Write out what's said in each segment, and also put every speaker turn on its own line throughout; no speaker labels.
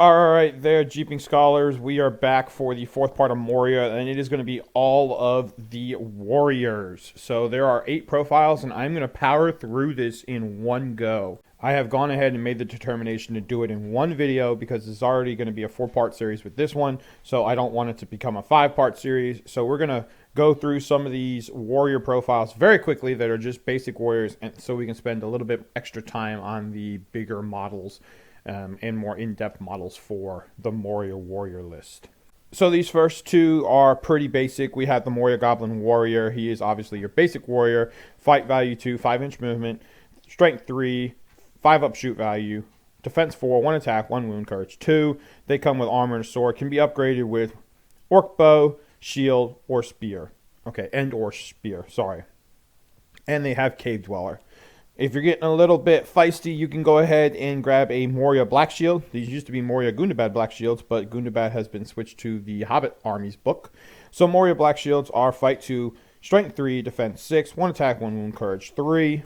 Alright there, Jeeping Scholars. We are back for the fourth part of Moria, and it is going to be all of the warriors. So there are 8 profiles, and I'm going to power through this in one go. I have gone ahead and made the determination to do it in one video because it's already going to be a 4-part series with this one, so I don't want it to become a 5-part series. So we're going to go through some of these warrior profiles very quickly that are just basic warriors, and so we can spend a little bit extra time on the bigger models and more in-depth models for the Moria warrior list. So these first 2 are pretty basic. We have the Moria Goblin Warrior. He is obviously your basic warrior. Fight value 2, 5-inch movement, strength 3, 5 up shoot value, defense 4, 1 attack, 1 wound, courage 2. They come with armor and sword. Can be upgraded with orc bow, shield, or spear. Okay, and or spear, sorry. And they have Cave Dweller. If you're getting a little bit feisty, you can go ahead and grab a Moria Black Shield. These used to be Moria Gundabad Black Shields, but Gundabad has been switched to the Hobbit Armies book. So Moria Black Shields are Fight 2, Strength 3, Defense 6, 1 attack, 1 wound, courage 3.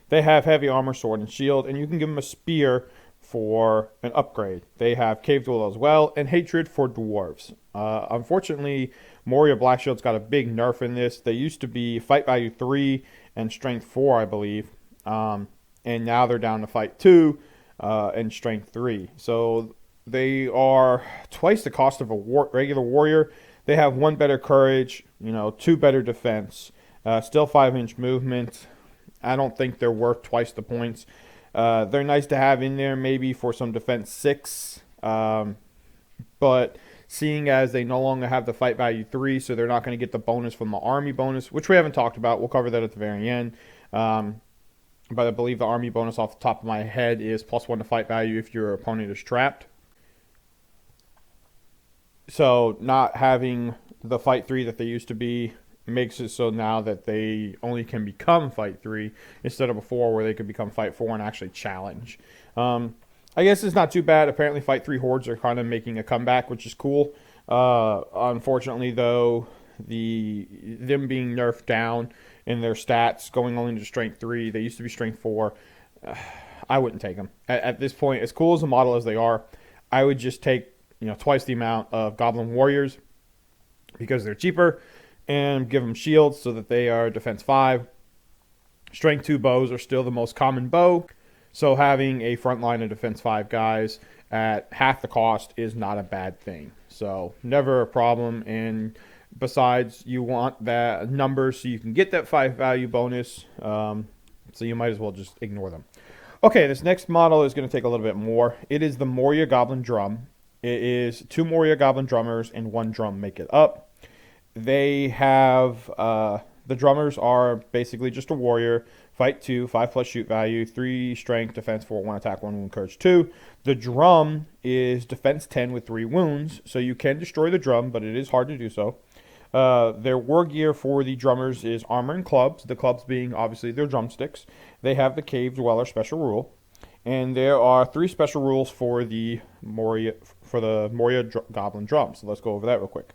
They have heavy armor, sword, and shield, and you can give them a spear for an upgrade. They have Cave Dweller as well, and Hatred for dwarves. Unfortunately, Moria Black Shields got a big nerf in this. They used to be Fight Value 3 and Strength 4, I believe. And now they're down to Fight 2 and Strength 3. So they are twice the cost of a regular warrior. They have 1 better courage, 2 better defense, still 5-inch movement. I don't think they're worth twice the points. They're nice to have in there maybe for some defense 6, but seeing as they no longer have the fight value 3, so they're not going to get the bonus from the army bonus, which we haven't talked about. We'll cover that at the very end. But I believe the army bonus off the top of my head is +1 to fight value if your opponent is trapped. So not having the fight 3 that they used to be makes it so now that they only can become fight 3 instead of before where they could become fight 4 and actually challenge. I guess it's not too bad. Apparently fight 3 hordes are kind of making a comeback, which is cool. Unfortunately though, them being nerfed down in their stats, going only to strength 3. They used to be strength 4. I wouldn't take them. At this point, as cool as a model as they are, I would just take twice the amount of Goblin Warriors because they're cheaper, and give them shields so that they are defense 5. Strength 2 bows are still the most common bow, so having a front line of defense 5 guys at half the cost is not a bad thing. So never a problem, and besides, you want that number so you can get that 5 value bonus, so you might as well just ignore them. Okay, this next model is going to take a little bit more. It is the Moria Goblin Drum. It is 2 Moria Goblin drummers and 1 drum make it up. They have, the drummers are basically just a warrior. Fight 2, 5+ shoot value, 3 strength, defense 4, 1 attack, 1 wound, courage 2. The drum is defense 10 with 3 wounds, so you can destroy the drum, but it is hard to do so. Their war gear for the drummers is armor and clubs, the clubs being obviously their drumsticks. They have the Cave Dweller special rule, and there are 3 special rules for the Moria Goblin drum. So let's go over that real quick.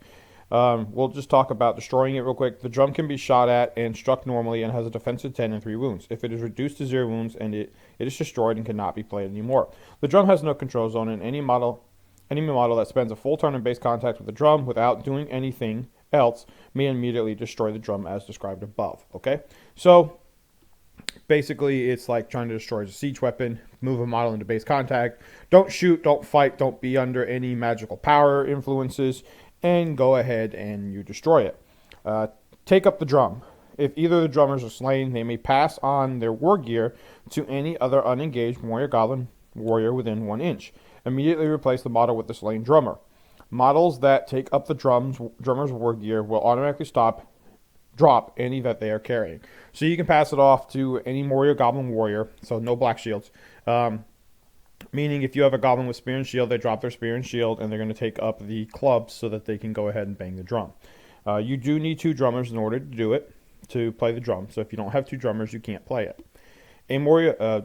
We'll just talk about destroying it real quick. The drum can be shot at and struck normally and has a defense of 10 and 3 wounds. If it is reduced to 0 wounds and it is destroyed and cannot be played anymore. The drum has no control zone, and any model that spends a full turn in base contact with the drum without doing anything else may immediately destroy the drum as described above. Okay, so basically it's like trying to destroy a siege weapon. Move a model into base contact. Don't shoot, don't fight, don't be under any magical power influences, and go ahead and you destroy it. Take up the drum. If either of the drummers are slain, they may pass on their war gear to any other unengaged Moria Goblin warrior within 1 inch. Immediately replace the model with the slain drummer. Models that take up the drummer's war gear will automatically drop any that they are carrying. So you can pass it off to any Moria Goblin warrior, so no black shields. Meaning if you have a goblin with spear and shield, they drop their spear and shield, and they're going to take up the clubs so that they can go ahead and bang the drum. You do need 2 drummers in order to do it, to play the drum. So if you don't have 2 drummers, you can't play it.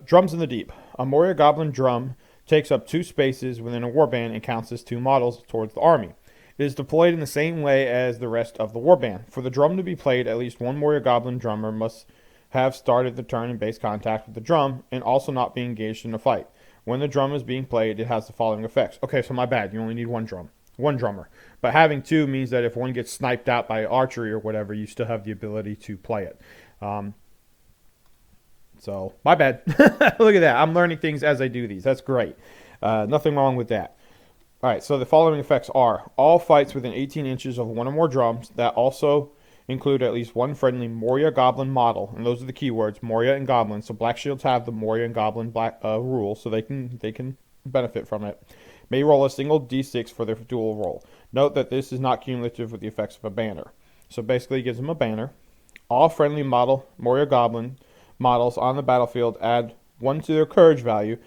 Drums in the deep. A Moria Goblin drum takes up 2 spaces within a warband and counts as 2 models towards the army. It is deployed in the same way as the rest of the warband. For the drum to be played, at least 1 Moria Goblin drummer must have started the turn in base contact with the drum and also not be engaged in a fight. When the drum is being played, it has the following effects. Okay, so my bad. You only need one drummer. But having two means that if one gets sniped out by archery or whatever, you still have the ability to play it. So, my bad. Look at that. I'm learning things as I do these. That's great. Nothing wrong with that. All right, so the following effects are all fights within 18 inches of one or more drums that also include at least one friendly Moria Goblin model, and those are the keywords, Moria and Goblin. So Black Shields have the Moria and Goblin rule, so they can benefit from it. May roll a single d6 for their dual roll. Note that this is not cumulative with the effects of a banner. So basically, it gives them a banner. All friendly Moria Goblin models on the battlefield add 1 to their courage value,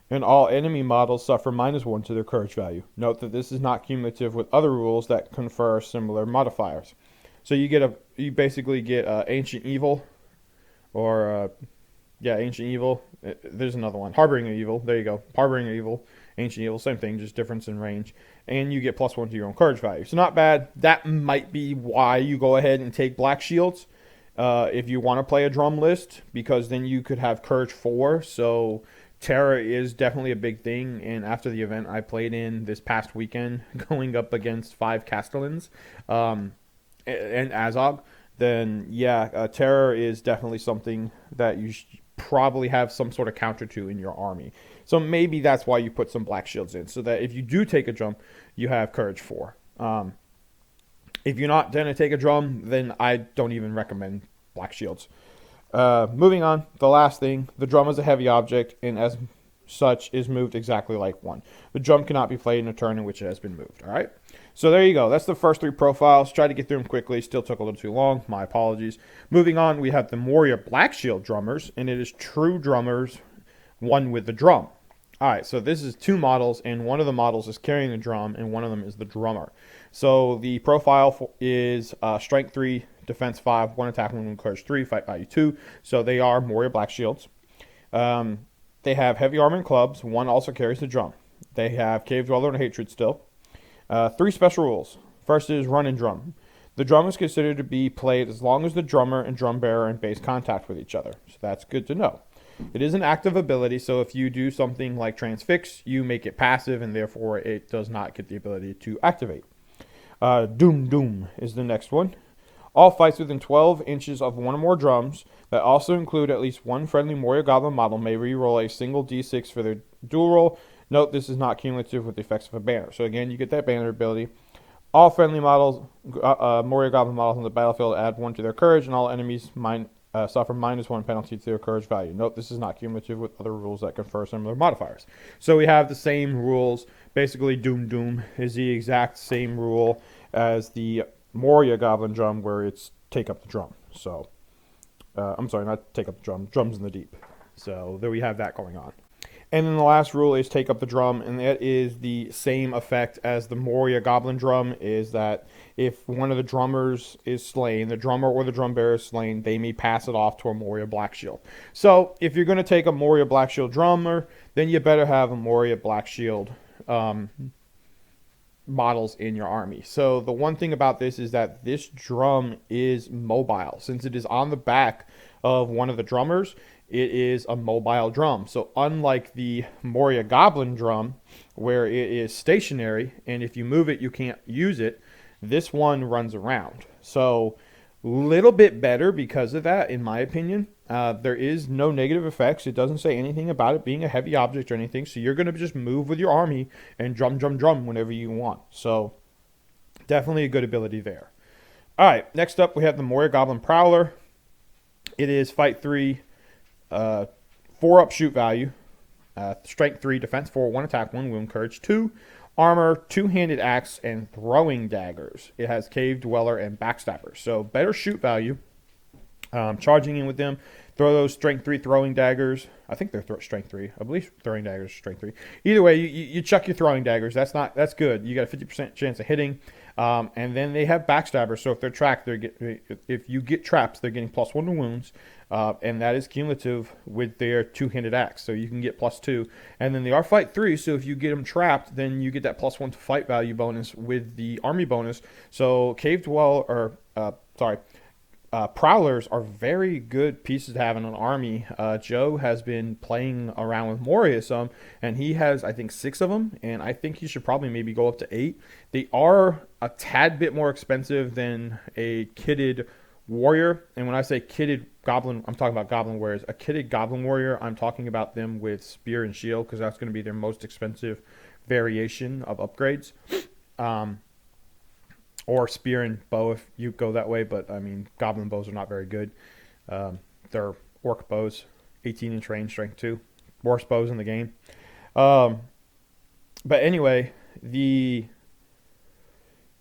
and all enemy models suffer -1 to their courage value. Note that this is not cumulative with other rules that confer similar modifiers. So you basically get Ancient Evil, or Ancient Evil. There's another one, Harboring Evil. There you go, Harboring Evil, Ancient Evil, same thing, just difference in range. And you get +1 to your own courage value. So not bad. That might be why you go ahead and take Black Shields if you want to play a drum list, because then you could have courage 4. So Terror is definitely a big thing, and after the event I played in this past weekend, going up against 5 Castellans and Azog, then Terror is definitely something that you probably have some sort of counter to in your army. So maybe that's why you put some Black Shields in, so that if you do take a drum, you have Courage 4. If you're not going to take a drum, then I don't even recommend Black Shields. Moving on, the last thing, the drum is a heavy object and as such is moved exactly like one. The drum cannot be played in a turn in which it has been moved. All right, so there you go. That's the first 3 profiles. Tried to get through them quickly, still took a little too long. My apologies. Moving on, we have the Moria Black Shield drummers, and it is true drummers, one with the drum. All right, so this is 2 models, and one of the models is carrying the drum, and one of them is the drummer. So the profile is Strength 3, Defense 5, 1 attack, 1 courage 3, fight value 2. So they are Moria Black Shields. They have heavy armor and clubs. 1 also carries the drum. They have Cave Dweller and Hatred still. 3 special rules. First is run and drum. The drum is considered to be played as long as the drummer and drum bearer are in base contact with each other. So that's good to know. It is an active ability, so if you do something like Transfix, you make it passive, and therefore it does not get the ability to activate. Doom is the next one. All fights within 12 inches of 1 or more drums that also include at least 1 friendly Moria Goblin model may re-roll a single d6 for their dual roll. Note this is not cumulative with the effects of a banner. So again, you get that banner ability. All friendly models, Moria Goblin models on the battlefield add 1 to their courage, and all enemies suffer -1 penalty to their courage value. Note this is not cumulative with other rules that confer similar modifiers. So we have the same rules. Basically, Doom is the exact same rule as the Moria Goblin drum, where it's take up the drum. So, I'm sorry, not take up the drum, drums in the deep. So there we have that going on. And then the last rule is take up the drum, and that is the same effect as the Moria Goblin drum, is that if one of the drummers is slain, the drummer or the drum bearer is slain, they may pass it off to a Moria Black Shield. So if you're going to take a Moria Black Shield drummer, then you better have a Moria Black Shield models in your army. So the one thing about this is that this drum is mobile. Since it is on the back of one of the drummers, it is a mobile drum. So unlike the Moria Goblin drum, where it is stationary, and if you move it, you can't use it, this one runs around. So little bit better because of that, in my opinion. There is no negative effects. It doesn't say anything about it being a heavy object or anything. So you're going to just move with your army and drum whenever you want. So definitely a good ability there. All right, next up we have the Moria Goblin Prowler. It is fight 3, 4 up shoot value, strength 3, defense 4, 1 attack, 1 wound, courage 2, armor, 2-handed axe, and throwing daggers. It has Cave Dweller and Backstabber. So better shoot value. Charging in with them, throw those strength 3 throwing daggers. I think they're strength 3. I believe throwing daggers are strength 3. Either way, you chuck your throwing daggers. That's good. You got a 50% chance of hitting. And then they have Backstabber. So if they're tracked, if you get traps, they're getting +1 to wounds. And that is cumulative with their 2-handed axe. So you can get +2. And then they are fight 3. So if you get them trapped, then you get that +1 to fight value bonus with the army bonus. So Prowlers are very good pieces to have in an army. Joe has been playing around with Moria some, and he has, I think, 6 of them, and I think he should probably maybe go up to 8. They are a tad bit more expensive than a kitted warrior, and when I say kitted goblin, I'm talking about goblin warriors. A kitted goblin warrior, I'm talking about them with spear and shield, because that's going to be their most expensive variation of upgrades. Or spear and bow if you go that way, but I mean, goblin bows are not very good. They're orc bows, 18-inch range, strength 2. Worst bows in the game. But anyway,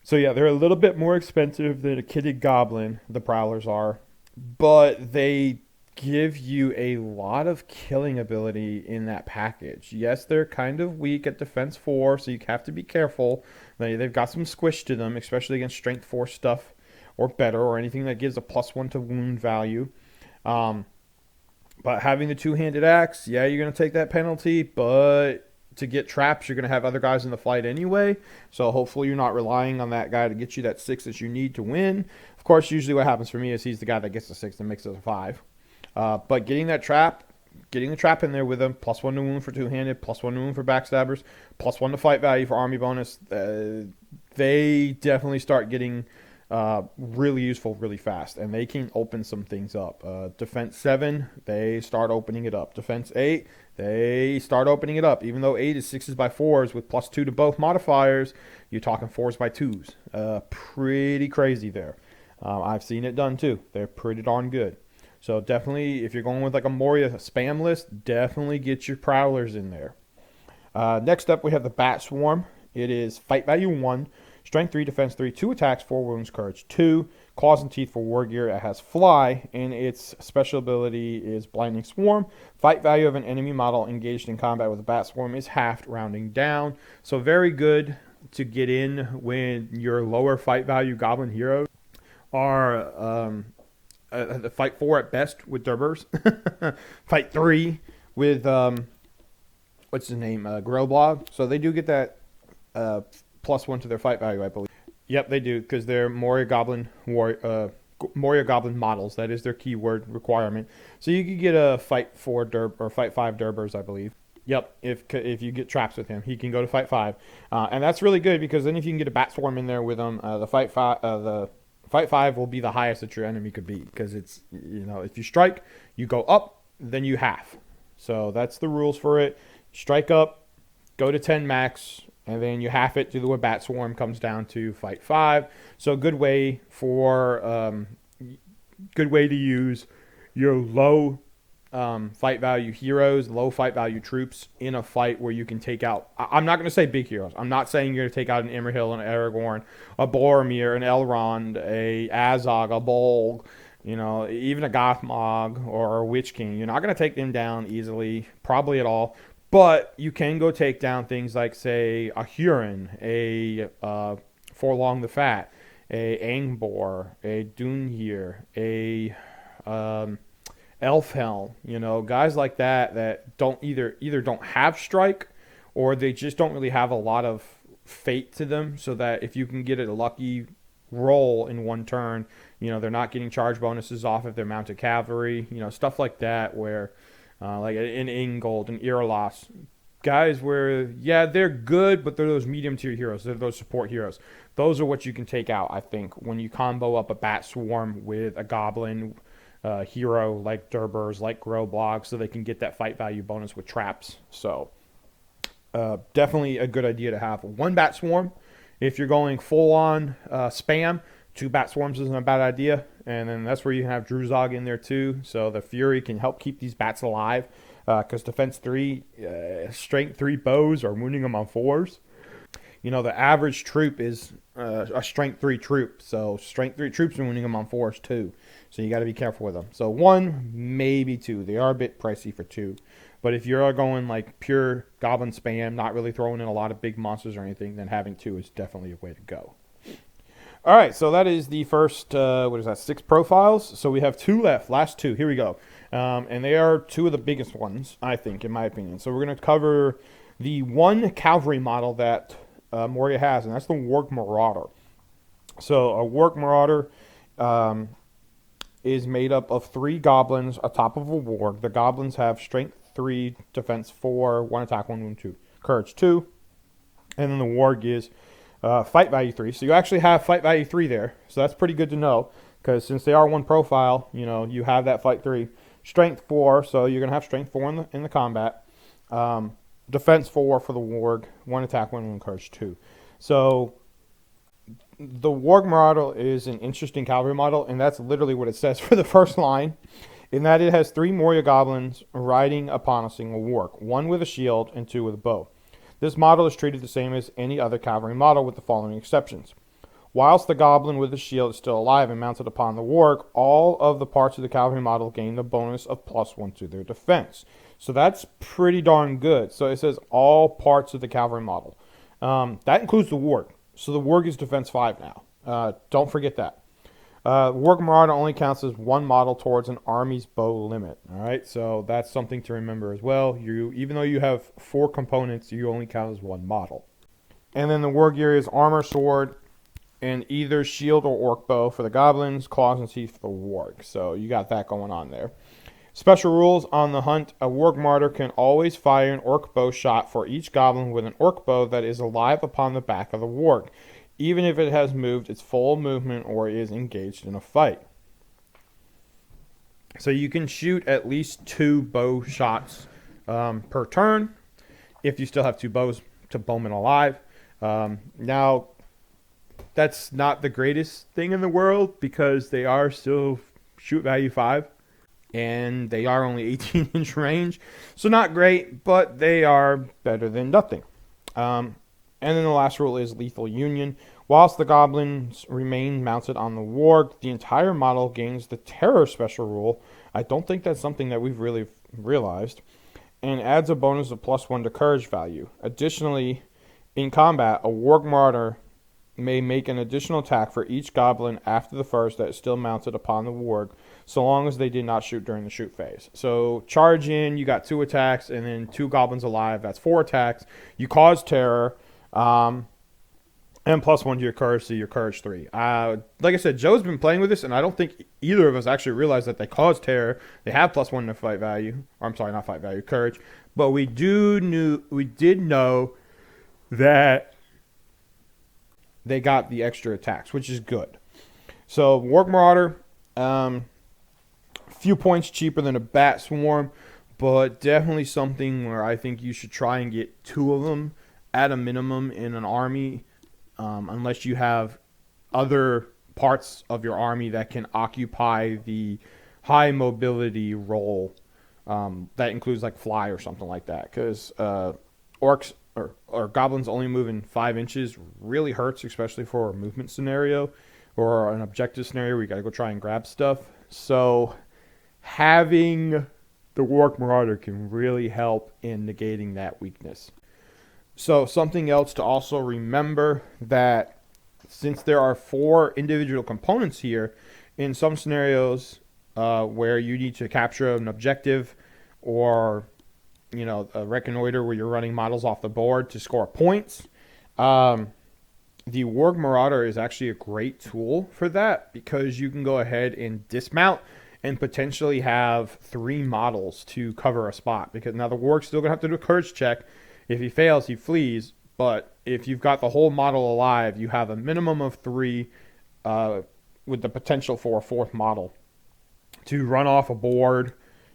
so yeah, they're a little bit more expensive than a kitted goblin, the Prowlers are, but they give you a lot of killing ability in that package. Yes, they're kind of weak at defense 4, so you have to be careful. They've got some squish to them, especially against strength 4 stuff or better, or anything that gives a +1 to wound value. But having the two-handed axe, yeah, you're going to take that penalty, but to get traps, you're going to have other guys in the fight anyway, so hopefully you're not relying on that guy to get you that 6 that you need to win. Of course, usually what happens for me is he's the guy that gets the 6 and makes it a 5. But getting the trap in there with them, +1 to wound for two-handed, +1 to wound for backstabbers, +1 to fight value for army bonus, they definitely start getting really useful really fast, and they can open some things up. Defense 7, they start opening it up. Defense 8, they start opening it up. Even though 8 is 6s by 4s with +2 to both modifiers, you're talking 4s by 2s. Pretty crazy there. I've seen it done too. They're pretty darn good. So definitely, if you're going with like a Moria spam list, definitely get your Prowlers in there. Next up, we have the Bat Swarm. It is fight value 1, strength 3, defense 3, 2 attacks, 4 wounds, courage 2, claws and teeth for war gear. It has fly, and its special ability is blinding swarm. Fight value of an enemy model engaged in combat with a Bat Swarm is halved, rounding down. So very good to get in when your lower fight value goblin heroes are the fight 4 at best with Durbers. Fight 3 with what's his name, Growblog. So they do get that +1 to their fight value, I believe. Yep, they do, because they're Moria Goblin models. That is their keyword requirement. So you could get a fight 4 or fight 5 Durbers, I believe. Yep, if you get traps with him, he can go to fight 5, and that's really good, because then if you can get a Bat Swarm in there with him, the fight 5 will be the highest that your enemy could be, because it's, if you strike, you go up, then you half. So that's the rules for it. Strike up, go to 10 max, and then you half it to the Bat Swarm comes down to fight 5. So good way to use your low fight value heroes, low fight value troops in a fight where you can take out. I'm not going to say big heroes. I'm not saying you're going to take out an Imrahil, an Aragorn, a Boromir, an Elrond, a Azog, a Bolg, even a Gothmog or a Witch King. You're not going to take them down easily, probably at all. But you can go take down things like, say, a Huron, a Forlong the Fat, a Angbor, a Dunhir, a Elfhelm, guys like that don't either don't have strike, or they just don't really have a lot of fate to them, so that if you can get a lucky roll in one turn, they're not getting charge bonuses off of their mounted cavalry, stuff like that, where like an Ingold, an Irolas, guys where, yeah, they're good, but they're those medium tier heroes. They're those support heroes. Those are what you can take out, I think, when you combo up a Bat Swarm with a Goblin hero like Durbers, like Growblog, so they can get that fight value bonus with traps. So definitely a good idea to have one Bat Swarm. If you're going full on spam, 2 Bat Swarms isn't a bad idea. And then that's where you have Druzog in there too. So the Fury can help keep these bats alive, because defense 3, strength 3 bows are wounding them on 4s. The average troop is a strength 3 troop. So strength 3 troops are wounding them on 4s too. So you got to be careful with them. So 1, maybe 2. They are a bit pricey for 2. But if you're going like pure goblin spam, not really throwing in a lot of big monsters or anything, then having 2 is definitely a way to go. All right, so that is the first, 6 profiles. So we have 2 left, last 2. Here we go. And they are 2 of the biggest ones, I think, in my opinion. So we're going to cover the one cavalry model that Moria has, and that's the Warg Marauder. So a Warg Marauder, is made up of 3 goblins atop of a warg. The goblins have strength 3, defense 4, 1 attack, 1 wound 2, courage 2. And then the warg is fight value 3. So you actually have fight value 3 there. So that's pretty good to know, because since they are one profile, you have that fight 3. Strength 4, so you're going to have strength 4 in the combat. Defense 4 for the warg, 1 attack, 1 wound, courage 2. So the warg model is an interesting cavalry model, and that's literally what it says for the first line, in that it has 3 Moria goblins riding upon a single warg, 1 with a shield and 2 with a bow. This model is treated the same as any other cavalry model with the following exceptions. Whilst the goblin with the shield is still alive and mounted upon the warg, all of the parts of the cavalry model gain the bonus of +1 to their defense. So that's pretty darn good. So it says all parts of the cavalry model. That includes the warg. So the warg is defense 5 now. Don't forget that. Warg Marauder only counts as 1 model towards an army's bow limit. All right, so that's something to remember as well. Even though you have 4 components, you only count as 1 model. And then the warg gear is armor, sword, and either shield or orc bow for the goblins, claws and teeth for the warg. So you got that going on there. Special rules on the hunt. A warg martyr can always fire an orc bow shot for each goblin with an orc bow that is alive upon the back of the warg, even if it has moved its full movement or is engaged in a fight. So you can shoot at least 2 bow shots per turn if you still have 2 bows to bowman alive. Now, that's not the greatest thing in the world, because they are still shoot value 5 and they are only 18-inch range. So not great, but they are better than nothing. And then the last rule is lethal union. Whilst the goblins remain mounted on the warg, the entire model gains the terror special rule. I don't think that's something that we've really realized. And adds a bonus of +1 to courage value. Additionally, in combat, a warg martyr may make an additional attack for each goblin after the first that is still mounted upon the warg, so long as they did not shoot during the shoot phase. So charge in, you got 2 attacks, and then 2 goblins alive, that's 4 attacks. You cause terror, and +1 to your courage, so your courage 3. Like I said, Joe's been playing with this, and I don't think either of us actually realized that they cause terror. They have +1 to fight value, or I'm sorry, not fight value, courage. But we did know that they got the extra attacks, which is good. So warg marauder, few points cheaper than a bat swarm, but definitely something where I think you should try and get 2 of them at a minimum in an army, unless you have other parts of your army that can occupy the high mobility role. That includes like fly or something like that, because orcs or goblins only moving 5 inches really hurts, especially for a movement scenario or an objective scenario where you got to go try and grab stuff. So having the warg marauder can really help in negating that weakness. So something else to also remember, that since there are 4 individual components here, in some scenarios where you need to capture an objective, or a reconnoiter where you're running models off the board to score points, the warg marauder is actually a great tool for that, because you can go ahead and dismount and potentially have 3 models to cover a spot. Because now the warg's still gonna have to do a courage check. If he fails, he flees. But if you've got the whole model alive, you have a minimum of 3 with the potential for a 4th model to run off a board,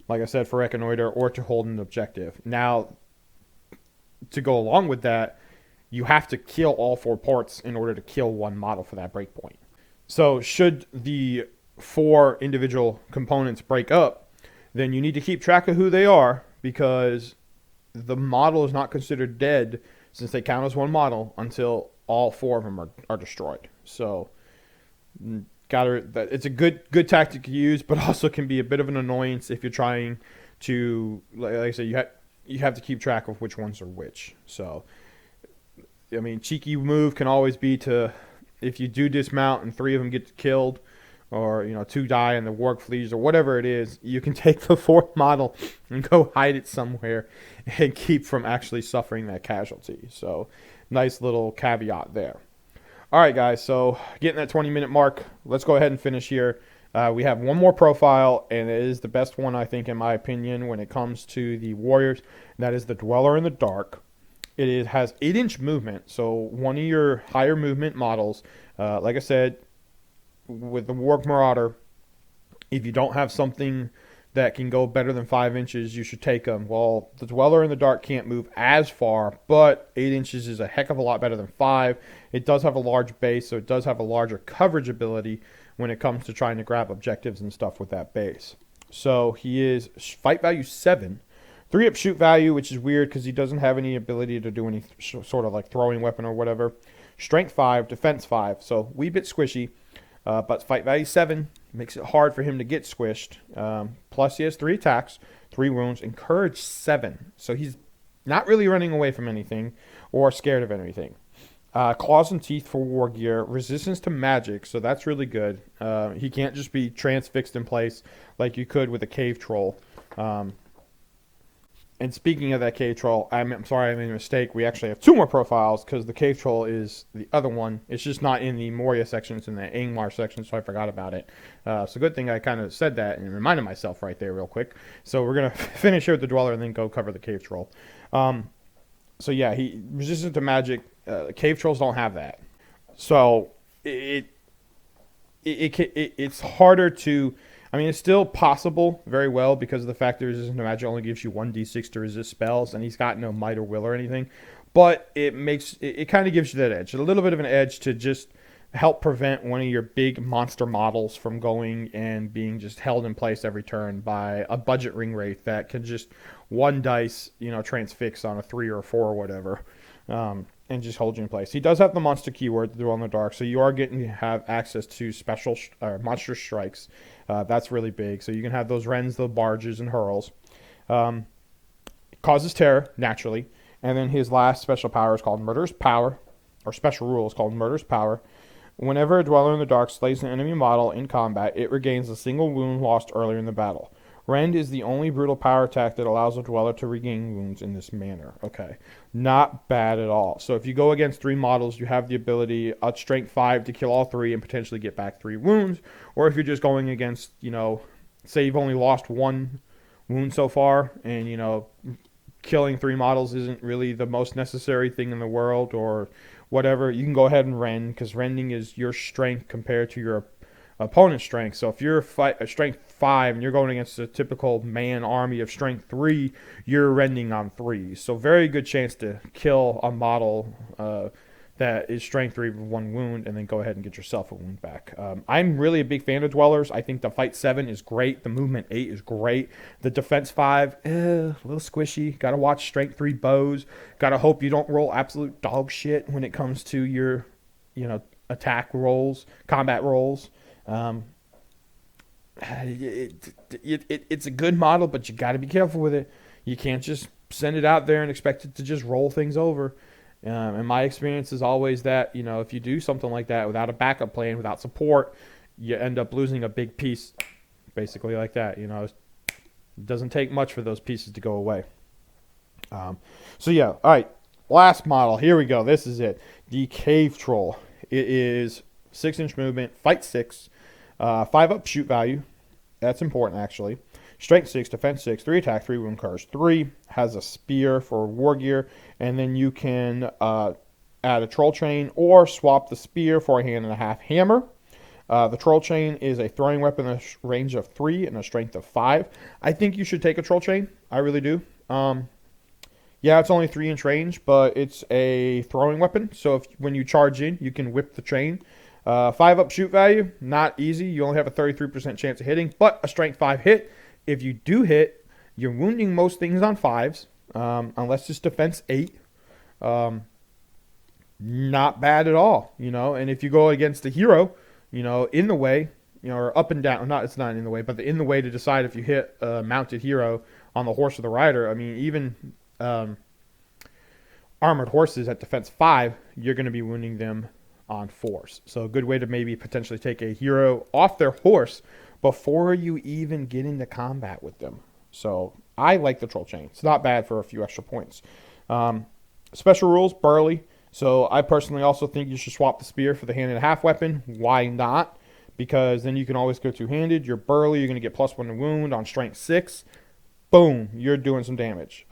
like I said, for reconnoiter, or to hold an objective. Now, to go along with that, you have to kill all 4 parts in order to kill 1 model for that breakpoint. So should the 4 individual components break up, then you need to keep track of who they are, because the model is not considered dead, since they count as 1 model, until all 4 of them are destroyed. So it's a good tactic to use, but also can be a bit of an annoyance if you're trying to, like I said, you have to keep track of which ones are which. So, I mean, cheeky move can always be to, if you do dismount and 3 of them get killed, or 2 die and the warg flees, or whatever it is, you can take the 4th model and go hide it somewhere and keep from actually suffering that casualty. So, nice little caveat there. All right, guys, so getting that 20-minute mark, let's go ahead and finish here. We have one more profile, and it is the best one, I think, in my opinion, when it comes to the warriors. And that is the Dweller in the Dark. Has 8-inch movement, so one of your higher movement models. Like I said, with the Warg Marauder, if you don't have something that can go better than 5 inches, you should take them. Well, the Dweller in the Dark can't move as far, but 8 inches is a heck of a lot better than 5. It does have a large base, so it does have a larger coverage ability when it comes to trying to grab objectives and stuff with that base. So he is fight value 7. 3-up shoot value, which is weird because he doesn't have any ability to do any sort of like throwing weapon or whatever. Strength 5, defense 5, so wee bit squishy. But fight value 7 makes it hard for him to get squished. Plus he has 3 attacks, 3 wounds, and courage 7. So he's not really running away from anything or scared of anything. Claws and teeth for war gear, resistance to magic, so that's really good. He can't just be transfixed in place like you could with a cave troll. And speaking of that cave troll, I'm sorry I made a mistake. We actually have 2 more profiles because the cave troll is the other one. It's just not in the Moria section. It's in the Angmar section, so I forgot about it. So good thing I kind of said that and reminded myself right there real quick. So we're going to finish here with the Dweller and then go cover the cave troll. So yeah, he resistant to magic. Cave trolls don't have that. So it's harder to... I mean, it's still possible very well because of the fact that resistance to magic only gives you 1d6 to resist spells, and he's got no might or will or anything. But it kind of gives you that edge, a little bit of an edge to just help prevent one of your big monster models from going and being just held in place every turn by a budget ring wraith that can just one dice, transfix on a 3 or a 4 or whatever. And just hold you in place. He does have the monster keyword, the Dwell in the Dark, so you are getting to have access to special monster strikes. That's really big. So you can have those Rens, the barges, and hurls. Causes terror, naturally. And then his last special power is called Murderous Power, or special rule is called Murderous Power. Whenever a Dweller in the Dark slays an enemy model in combat, it regains a single wound lost earlier in the battle. Rend is the only brutal power attack that allows a Dweller to regain wounds in this manner. Okay, not bad at all. So if you go against 3 models, you have the ability at strength 5 to kill all 3 and potentially get back 3 wounds. Or if you're just going against, say you've only lost 1 wound so far, and, killing 3 models isn't really the most necessary thing in the world or whatever, you can go ahead and rend, because rending is your strength compared to your opponent's strength. So if you're strength 5 and you're going against a typical man army of strength 3, you're rending on 3. So very good chance to kill a model that is strength 3 with 1 wound and then go ahead and get yourself a wound back. I'm really a big fan of Dwellers. I think the fight 7 is great. The movement 8 is great. The defense 5, a little squishy. Got to watch strength 3 bows. Got to hope you don't roll absolute dog shit when it comes to your, attack rolls, combat rolls. It's a good model, but you got to be careful with it. You can't just send it out there and expect it to just roll things over. And my experience is always that, if you do something like that without a backup plan, without support, you end up losing a big piece, basically like that. It doesn't take much for those pieces to go away. So yeah, all right, last model. Here we go. This is it. The Cave Troll. It is 6-inch movement, fight 6, 5-up shoot value. That's important, actually. Strength 6, defense 6, 3 attack, 3 wound, courage 3. Has a spear for war gear, and then you can add a troll chain or swap the spear for a 1.5-hand hammer. The troll chain is a throwing weapon with a range of 3 and a strength of 5. I think you should take a troll chain. I really do. Yeah, it's only 3-inch range, but it's a throwing weapon. So when you charge in, you can whip the chain. 5-up shoot value, not easy. You only have a 33% chance of hitting, but a strength 5 hit. If you do hit, you're wounding most things on 5s, unless it's defense 8. Not bad at all, And if you go against a hero, in the way, or up and down, or not, it's not in the way, but in the way to decide if you hit a mounted hero on the horse or the rider. I mean, even armored horses at defense 5, you're going to be wounding them on 4s. So a good way to maybe potentially take a hero off their horse before you even get into combat with them. So I like the troll chain. It's not bad for a few extra points. Special rules, burly. So I personally also think you should swap the spear for the 1.5-hand weapon. Why not? because then you can always go two-handed. You're burly. You're going to get +1 to wound on strength 6. Boom, you're doing some damage.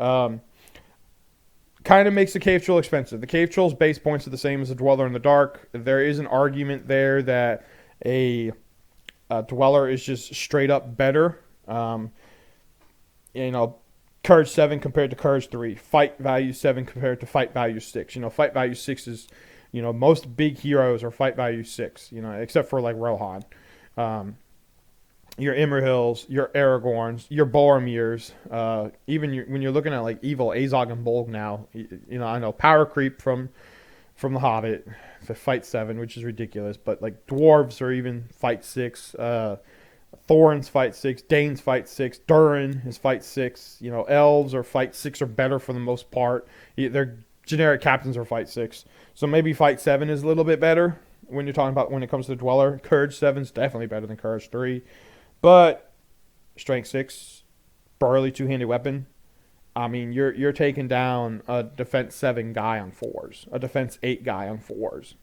Kind of makes the Cave Troll expensive. The Cave Troll's base points are the same as the Dweller in the Dark. There is an argument there that a Dweller is just straight up better. Courage 7 compared to Courage 3. Fight value 7 compared to fight value 6. Fight value 6 is, most big heroes are fight value 6, except for like Rohan. Your Imrahils, your Aragorns, your Boromirs, even when you're looking at like evil Azog and Bolg now, I know power creep from The Hobbit to fight 7, which is ridiculous, but like dwarves are even fight 6, Thorin's fight 6, Dane's fight 6, Durin is fight 6, elves are fight 6 or better for the most part. Their generic captains are fight 6, so maybe fight 7 is a little bit better when you're talking about when it comes to the Dweller. Courage 7 is definitely better than Courage 3. But strength 6, burly two-handed weapon. I mean, you're taking down a defense 7 guy on 4s, a defense 8 guy on 4s.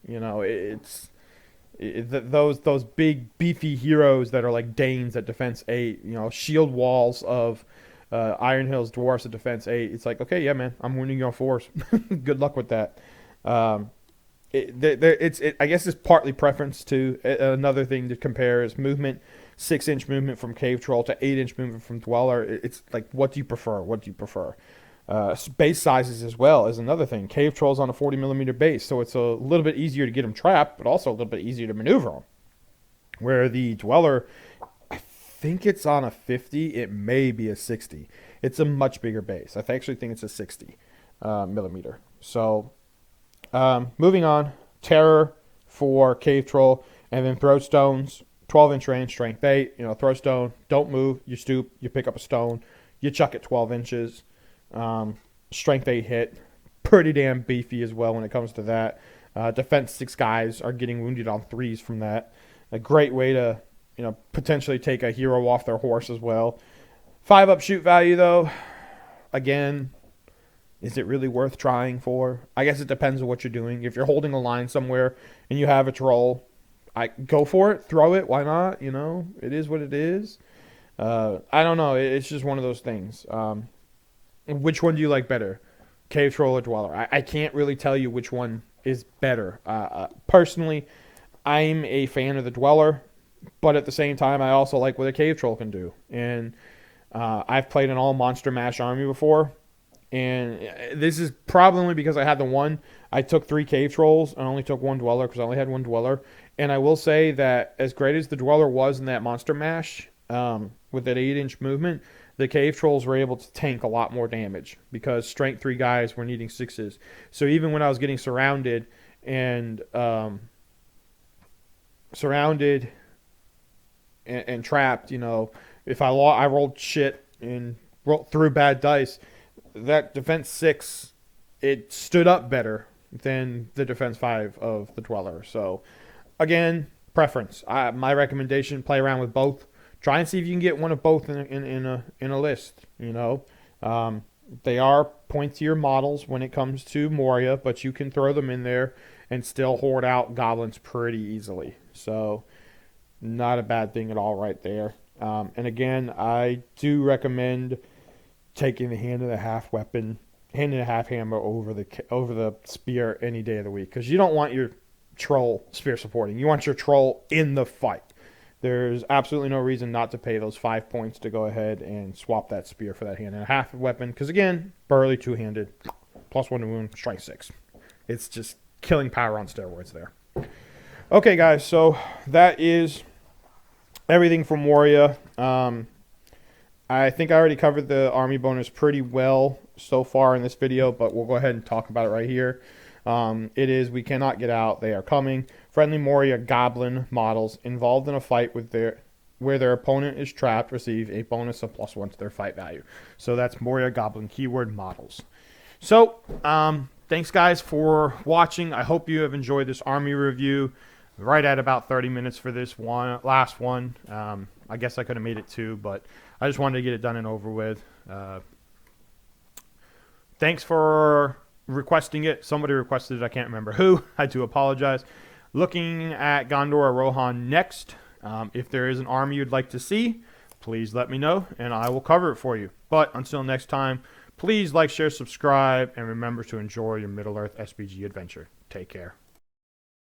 Those big beefy heroes that are like Danes at defense 8. Shield walls of Iron Hills dwarfs at defense 8. It's like, okay, yeah, man, I'm winning you on 4s. Good luck with that. I guess it's partly preference too. Another thing to compare is movement. 6-inch movement from Cave Troll to 8-inch movement from Dweller. It's like, what do you prefer? Base sizes as well is another thing. Cave Troll's on a 40mm base, so it's a little bit easier to get them trapped, but also a little bit easier to maneuver them. Where the Dweller, I think it's on a 50. It may be a 60. It's a much bigger base. I actually think it's a 60 millimeter. So, moving on. Terror for Cave Troll, and then Throw Stones. 12-inch range, strength 8. Throw stone, don't move. You stoop, you pick up a stone, you chuck it 12 inches. Strength 8 hit. Pretty damn beefy as well when it comes to that. Defense 6 guys are getting wounded on 3s from that. A great way to, potentially take a hero off their horse as well. 5-up shoot value, though. Again, is it really worth trying for? I guess it depends on what you're doing. If you're holding a line somewhere and you have a troll, go for it, throw it, why not? It is what it is. I don't know, it's just one of those things. Which one do you like better, Cave Troll or Dweller? I can't really tell you which one is better. Personally, I'm a fan of the Dweller, but at the same time, I also like what a Cave Troll can do. And I've played an all monster mash army before, and this is probably only because I had the one. I took 3 Cave Trolls and only took 1 Dweller because I only had 1 Dweller. And I will say that as great as the Dweller was in that monster mash, with that 8-inch movement, the Cave Trolls were able to tank a lot more damage because strength 3 guys were needing 6s. So even when I was getting surrounded and trapped, if I rolled shit and threw bad dice, that defense 6, it stood up better than the defense 5 of the Dweller. So again, preference. My recommendation: play around with both. Try and see if you can get one of both in a list. They are pointier models when it comes to Moria, but you can throw them in there and still hoard out goblins pretty easily. So not a bad thing at all right there. And again, I do recommend taking the hand and a half hammer over the spear any day of the week, because you don't want your troll spear supporting. You want your troll in the fight. There's absolutely no reason not to pay those 5 points to go ahead and swap that spear for that hand and a half weapon, because again, burly two-handed, +1 to wound, strength 6. It's just killing power on steroids there. Okay, guys, so that is everything from Moria. I think I already covered the army bonus pretty well so far in this video, but we'll go ahead and talk about it right here. It is We Cannot Get Out, They Are Coming. Friendly Moria goblin models involved in a fight where their opponent is trapped receive a bonus of +1 to their fight value. So that's Moria goblin keyword models. So, thanks guys for watching. I hope you have enjoyed this army review. Right at about 30 minutes for this last one. I guess I could have made it 2, but I just wanted to get it done and over with. Thanks for requesting it. Somebody requested it. I can't remember who. I do apologize. Looking at Gondor or Rohan next. If there is an army you'd like to see, please let me know, and I will cover it for you. But until next time, please like, share, subscribe, and remember to enjoy your Middle-earth SPG adventure. Take care.